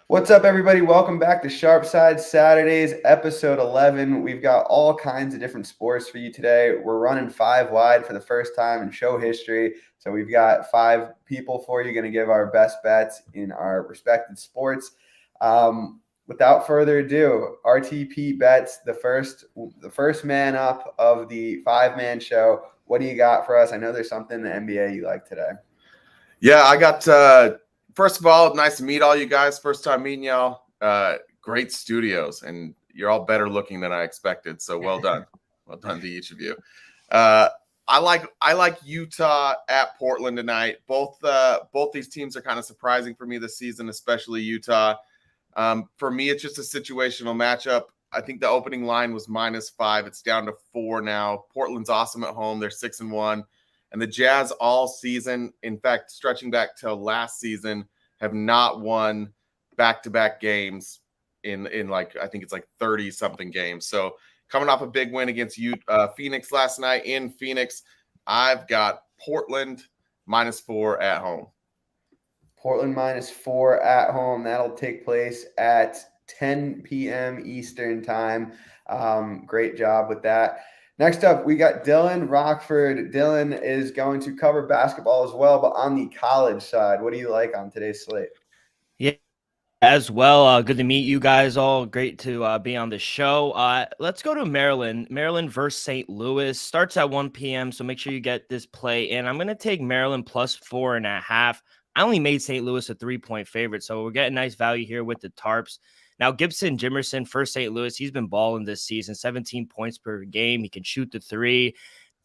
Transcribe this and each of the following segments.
What's up, everybody? Welcome back to Sharp Side Saturdays, episode 11. We've got all kinds of different sports for you today. We're running five wide for the first time in show history. So we've got five people for you, going to give our best bets in our respected sports. Without further ado, RTP bets the first man up of the five-man show. What do you got for us? I know there's something in the NBA you like today. Yeah, I got first of all, nice to meet all you guys. First time meeting y'all. Great studios, and you're all better looking than I expected. So well done. Well done to each of you. I like Utah at Portland tonight. Both these teams are kind of surprising for me this season, especially Utah. For me, it's just a situational matchup. I think the opening line was -5. It's down to 4 now. Portland's awesome at home. They're 6-1. And the Jazz all season, in fact, stretching back to last season, have not won back-to-back games in like, I think it's like 30-something games. So coming off a big win against Phoenix last night in Phoenix, I've got Portland -4 at home. Portland -4 at home. That'll take place at 10 p.m. Eastern time. Great job with that. Next up, we got Dylan Rockford. Dylan is going to cover basketball as well, but on the college side. What do you like on today's slate? Yeah, as well. Good to meet you guys all. Great to be on the show. Let's go to Maryland. Maryland versus St. Louis. Starts at 1 p.m., so make sure you get this play in. I'm going to take Maryland +4.5. I only made St. Louis a 3-point favorite, so we're getting nice value here with the Tarps. Now, Gibson Jimerson for St. Louis, he's been balling this season, 17 points per game. He can shoot the three.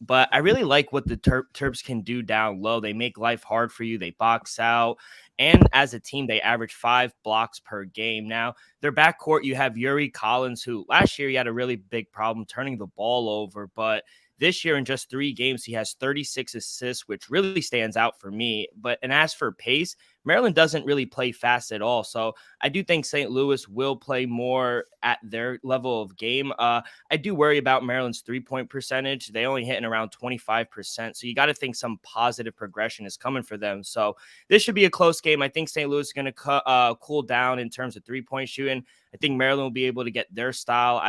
But I really like what the Terps can do down low. They make life hard for you. They box out. And as a team, they average 5 blocks per game. Now, their backcourt, you have Yuri Collins, who last year he had a really big problem turning the ball over. But this year in just 3 games, he has 36 assists, which really stands out for me. And as for pace, Maryland doesn't really play fast at all. So I do think St. Louis will play more at their level of game. I do worry about Maryland's 3-point percentage. They only hitting around 25%. So you got to think some positive progression is coming for them. So this should be a close game. I think St. Louis is going to cool down in terms of 3-point shooting. I think Maryland will be able to get their style.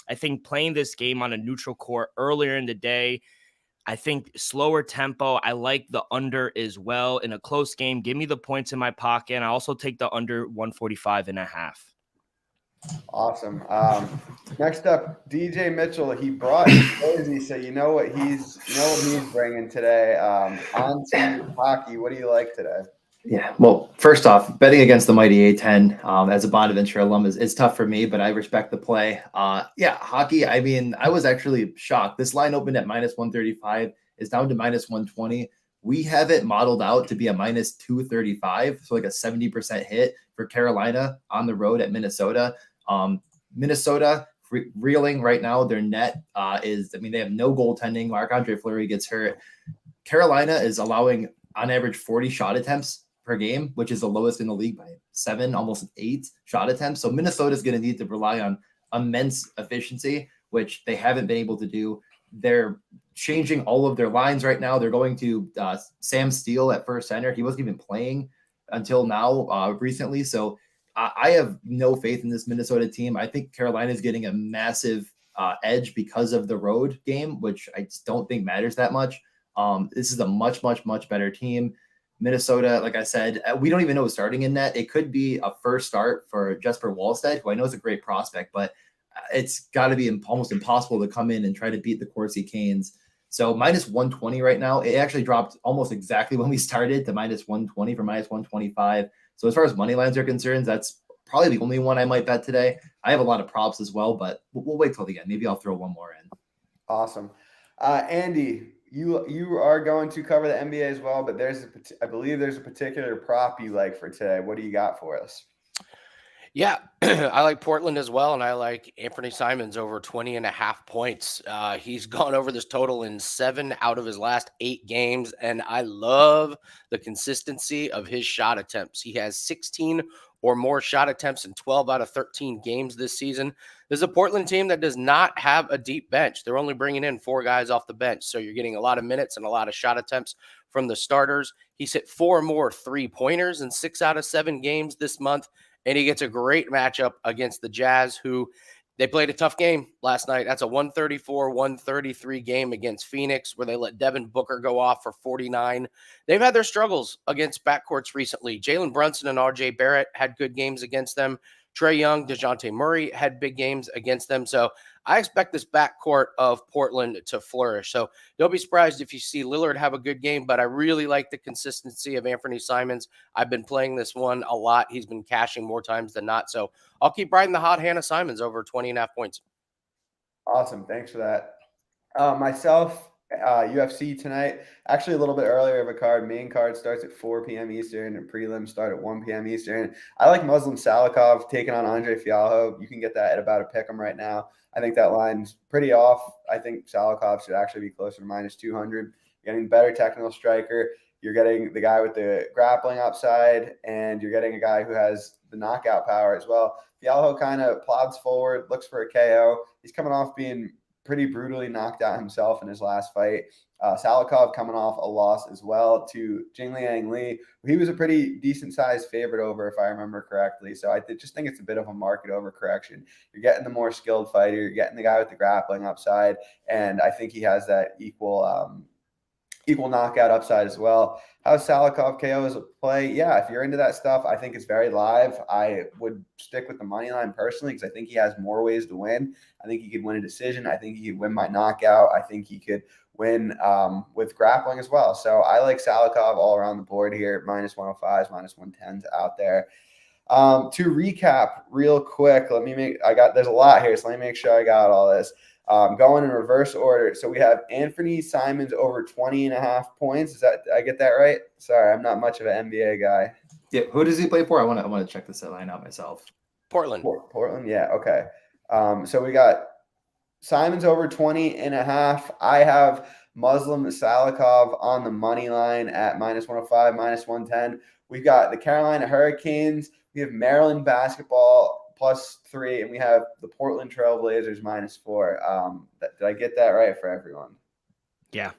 I think playing this game on a neutral court earlier in the day, I think slower tempo. I like the under as well in a close game. Give me the points in my pocket. And I also take the under 145.5. Awesome. Next up, DJ Mitchell. He brought his jersey, so you know what he's bringing today. On to hockey. What do you like today? Yeah, well, first off, betting against the mighty A10 as a Bonaventure alum is tough for me, but I respect the play. Hockey, I mean, I was actually shocked. This line opened at -135. It's down to -120. We have it modeled out to be a -235, so like a 70% hit for Carolina on the road at Minnesota. Minnesota reeling right now. Their net they have no goaltending. Marc-Andre Fleury gets hurt. Carolina is allowing on average 40 shot attempts per game, which is the lowest in the league by 7, almost 8 shot attempts. So Minnesota is going to need to rely on immense efficiency, which they haven't been able to do. They're changing all of their lines right now. They're going to Sam Steele at first center. He wasn't even playing until now recently. So I have no faith in this Minnesota team. I think Carolina is getting a massive edge because of the road game, which I just don't think matters that much. This is a much, much, much better team. Minnesota, like I said, we don't even know who's starting in net. It could be a first start for Jesper Wallstedt, who I know is a great prospect, but it's got to be almost impossible to come in and try to beat the Corsi Canes. So -120 right now. It actually dropped almost exactly when we started to -120 for -125. So as far as money lines are concerned, that's probably the only one I might bet today. I have a lot of props as well, but we'll wait till the end. Maybe I'll throw one more in. Awesome. Andy, you are going to cover the NBA as well, but I believe there's a particular prop you like for today. What do you got for us? Yeah, I like Portland as well, and I like Anthony Simons over 20.5 points. He's gone over this total in 7 out of his last 8 games, and I love the consistency of his shot attempts. He has 16 or more shot attempts in 12 out of 13 games this season. This is a Portland team that does not have a deep bench. They're only bringing in 4 guys off the bench. So you're getting a lot of minutes and a lot of shot attempts from the starters. He's hit 4 more 3-pointers in 6 out of 7 games this month. And he gets a great matchup against the Jazz, who they played a tough game last night. That's a 134-133 game against Phoenix, where they let Devin Booker go off for 49. They've had their struggles against backcourts recently. Jalen Brunson and RJ Barrett had good games against them. Trae Young, DeJounte Murray had big games against them. So I expect this backcourt of Portland to flourish. So don't be surprised if you see Lillard have a good game, but I really like the consistency of Anthony Simons. I've been playing this one a lot. He's been cashing more times than not. So I'll keep riding the hot hand of Simons over 20.5 points. Awesome. Thanks for that. Myself, UFC tonight, actually a little bit earlier of a card. Main card starts at 4 p.m. Eastern and prelims start at 1 p.m. Eastern. I like Muslim Salikov taking on Andre Fialho. You can get that at about a pick 'em right now. I think that line's pretty off. I think Salikov should actually be closer to minus 200. You're getting better technical striker. You're getting the guy with the grappling upside, and you're getting a guy who has the knockout power as well. Fialho kind of plods forward, looks for a KO. He's coming off being pretty brutally knocked out himself in his last fight. Salikov coming off a loss as well to Jingliang Li. He was a pretty decent-sized favorite over, if I remember correctly. So I just think it's a bit of a market overcorrection. You're getting the more skilled fighter. You're getting the guy with the grappling upside, and I think he has that equal knockout upside as well. How's Salikov KO as a play? Yeah, if you're into that stuff, I think it's very live. I would stick with the money line personally because I think he has more ways to win. I think he could win a decision. I think he could win by knockout. I think he could win with grappling as well. So I like Salikov all around the board here. Minus 105s, minus 110s out there. To recap real quick, there's a lot here, so let me make sure I got all this. Going in reverse order. So we have Anthony Simons over 20.5 points. Did I get that right? Sorry, I'm not much of an NBA guy. Yeah, who does he play for? I want to check this line out myself. Portland. Portland, yeah, okay. So we got Simons over 20.5. I have Muslim Salikov on the money line at minus 105, minus 110. We've got the Carolina Hurricanes. We have Maryland basketball +3, and we have the Portland Trail Blazers -4. Did I get that right for everyone? Yeah.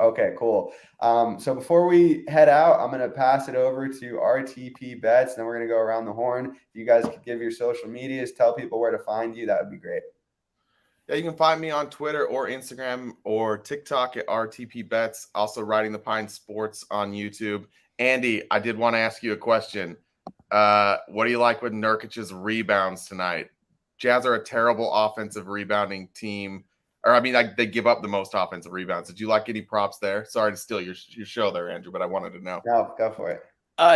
Okay, cool. So before we head out, I'm going to pass it over to RTP Bets, and then we're going to go around the horn. If you guys could give your social medias, tell people where to find you, that would be great. Yeah, you can find me on Twitter or Instagram or TikTok at RTP Bets. Also, Riding the Pine Sports on YouTube. Andy, I did want to ask you a question. What do you like with Nurkic's rebounds tonight? Jazz are a terrible offensive rebounding team. Or, I mean, they give up the most offensive rebounds. Did you like any props there? Sorry to steal your show there, Andrew, but I wanted to know. No, go for it.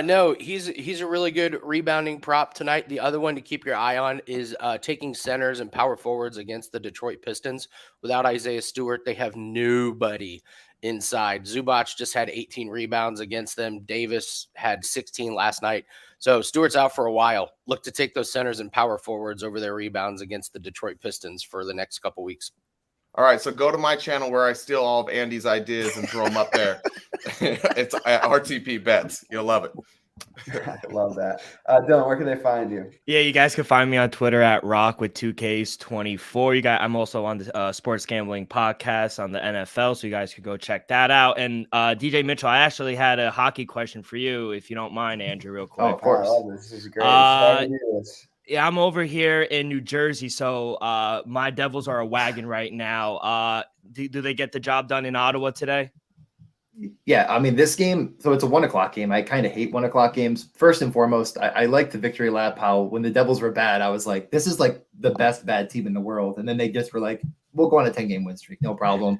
No, he's a really good rebounding prop tonight. The other one to keep your eye on is taking centers and power forwards against the Detroit Pistons. Without Isaiah Stewart, they have nobody inside. Zubac just had 18 rebounds against them. Davis had 16 last night. So Stewart's out for a while. Look to take those centers and power forwards over their rebounds against the Detroit Pistons for the next couple weeks. All right, so go to my channel where I steal all of Andy's ideas and throw them up there. It's at RTP Bets. You'll love it. I love that. Dylan, where can they find you? Yeah, you guys can find me on Twitter at Rock with 2Ks24. I'm also on the Sports Gambling Podcast on the NFL, so you guys could go check that out. And DJ Mitchell, I actually had a hockey question for you, if you don't mind, Andrew, real quick. Oh, of course. This is great. Yeah, I'm over here in New Jersey, so my Devils are a wagon right now. Do they get the job done in Ottawa today? Yeah, I mean, this game, so it's a 1:00 game. I kind of hate 1:00 games. First and foremost, I like the victory lap. How when the Devils were bad, I was like, this is like the best bad team in the world. And then they just were like, we'll go on a 10-game win streak, no problem.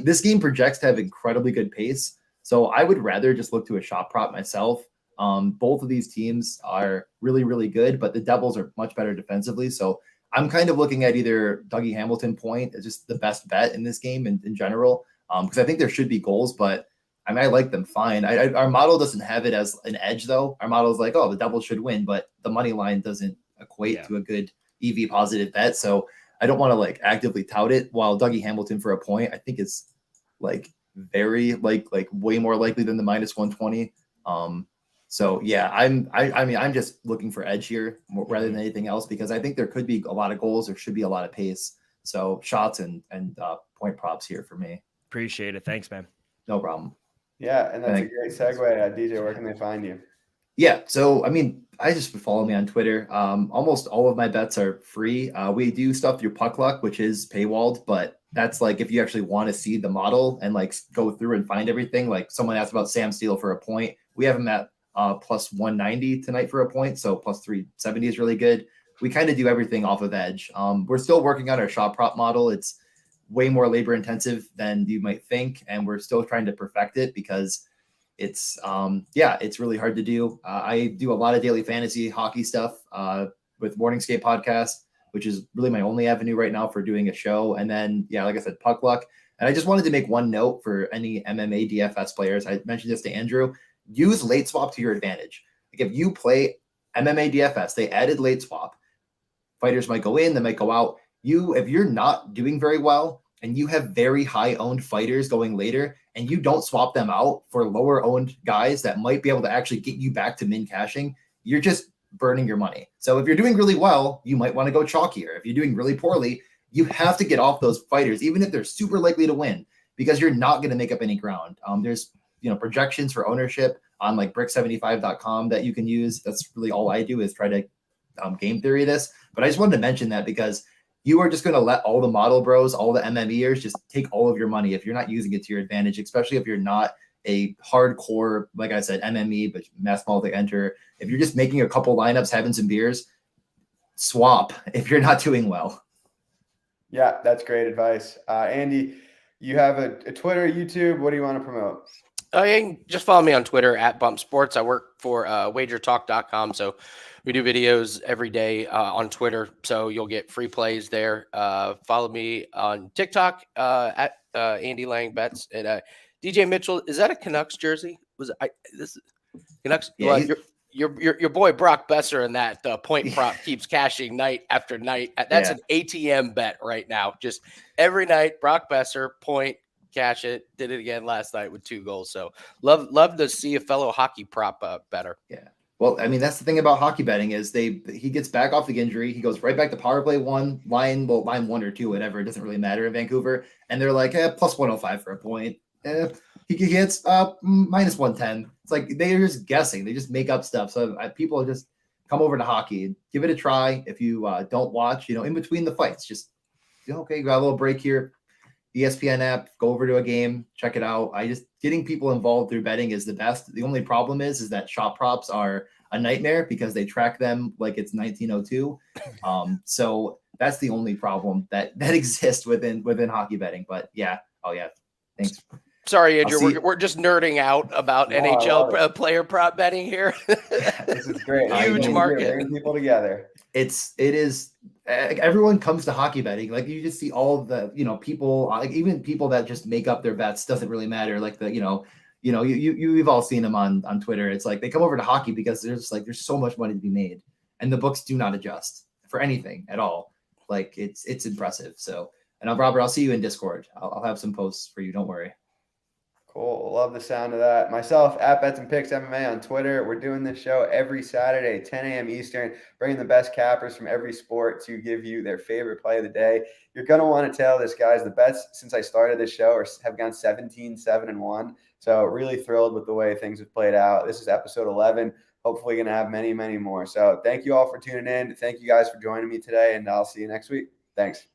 This game projects to have incredibly good pace. So I would rather just look to a shot prop myself. Both of these teams are really, really good, but the Devils are much better defensively. So I'm kind of looking at either Dougie Hamilton point as just the best bet in this game in general. Because I think there should be goals, but I mean, I like them fine. Our model doesn't have it as an edge, though. Our model is like, oh, the Devils should win, but the money line doesn't equate to a good EV positive bet. So I don't want to like actively tout it. While Dougie Hamilton for a point, I think is like very like way more likely than the minus 120. So yeah, I mean, I'm just looking for edge here rather than anything else, because I think there could be a lot of goals. There should be a lot of pace. So shots and point props here for me. Appreciate it. Thanks, man. No problem. Yeah, and that's a great segue. DJ, where can they find you? Yeah, so I mean, I just follow me on Twitter. Almost all of my bets are free. We do stuff through Puck Luck, which is paywalled, but that's like if you actually want to see the model and like go through and find everything. Like someone asked about Sam Steele for a point. We have him at plus 190 tonight for a point, so plus 370 is really good. We kind of do everything off of edge. We're still working on our shot prop model. It's way more labor intensive than you might think, and we're still trying to perfect it because it's it's really hard to do. I do a lot of daily fantasy hockey stuff with Morningscape podcast, which is really my only avenue right now for doing a show. And then, like I said, Puck Luck. And I just wanted to make one note for any MMA DFS players. I mentioned this to Andrew. Use late swap to your advantage. Like if you play MMA DFS, they added late swap. Fighters might go in, they might go out. If you're not doing very well and you have very high owned fighters going later and you don't swap them out for lower owned guys that might be able to actually get you back to min cashing, you're just burning your money. So if you're doing really well, you might want to go chalkier. If you're doing really poorly, you have to get off those fighters, even if they're super likely to win, because you're not going to make up any ground. There's projections for ownership on like brick75.com that you can use. That's really all I do is try to game theory this. But I just wanted to mention that because you are just going to let all the model bros, all the MMEers just take all of your money if you're not using it to your advantage, especially if you're not a hardcore, like I said, MME, but mass multi-enter. If you're just making a couple lineups, having some beers, swap if you're not doing well. Yeah, that's great advice. Andy, you have a Twitter, YouTube. What do you want to promote? You can just follow me on Twitter at Bump Sports. I work for wagertalk.com. So we do videos every day on Twitter. So you'll get free plays there. Follow me on TikTok at Andy Lang Bets. And DJ Mitchell, is that a Canucks jersey? This Canucks? Yeah, Well, your boy Brock Besser and that point prop keeps cashing night after night. That's an ATM bet right now. Just every night, Brock Besser point. Cash it. Did it again last night with 2 goals. So love to see a fellow hockey prop better. Yeah. Well, I mean, that's the thing about hockey betting is he gets back off the injury. He goes right back to power play 1, line 1 or 2, whatever. It doesn't really matter in Vancouver. And they're like, plus 105 for a point. He gets minus 110. It's like they're just guessing. They just make up stuff. So people just come over to hockey. Give it a try. If you don't watch, in between the fights, just, okay, got a little break here. ESPN app, go over to a game, check it out. Getting people involved through betting is the best. The only problem is that shot props are a nightmare because they track them like it's 1902. So that's the only problem that exists within hockey betting. But yeah, thanks. Sorry, Andrew, we're just nerding out about NHL player prop betting here. This is great. Huge market. Bring people together. It is. Everyone comes to hockey betting. Like you just see all of the, people, like even people that just make up their bets, doesn't really matter. Like you've all seen them on Twitter. It's like they come over to hockey because there's so much money to be made and the books do not adjust for anything at all. Like it's impressive. So, and Robert, I'll see you in Discord. I'll have some posts for you. Don't worry. Cool. Love the sound of that. Myself, at Bets and Picks MMA on Twitter. We're doing this show every Saturday, 10 a.m. Eastern, bringing the best cappers from every sport to give you their favorite play of the day. You're going to want to tell this, guys. The bets since I started this show have gone 17-7-1. So really thrilled with the way things have played out. This is episode 11. Hopefully going to have many, many more. So thank you all for tuning in. Thank you guys for joining me today, and I'll see you next week. Thanks.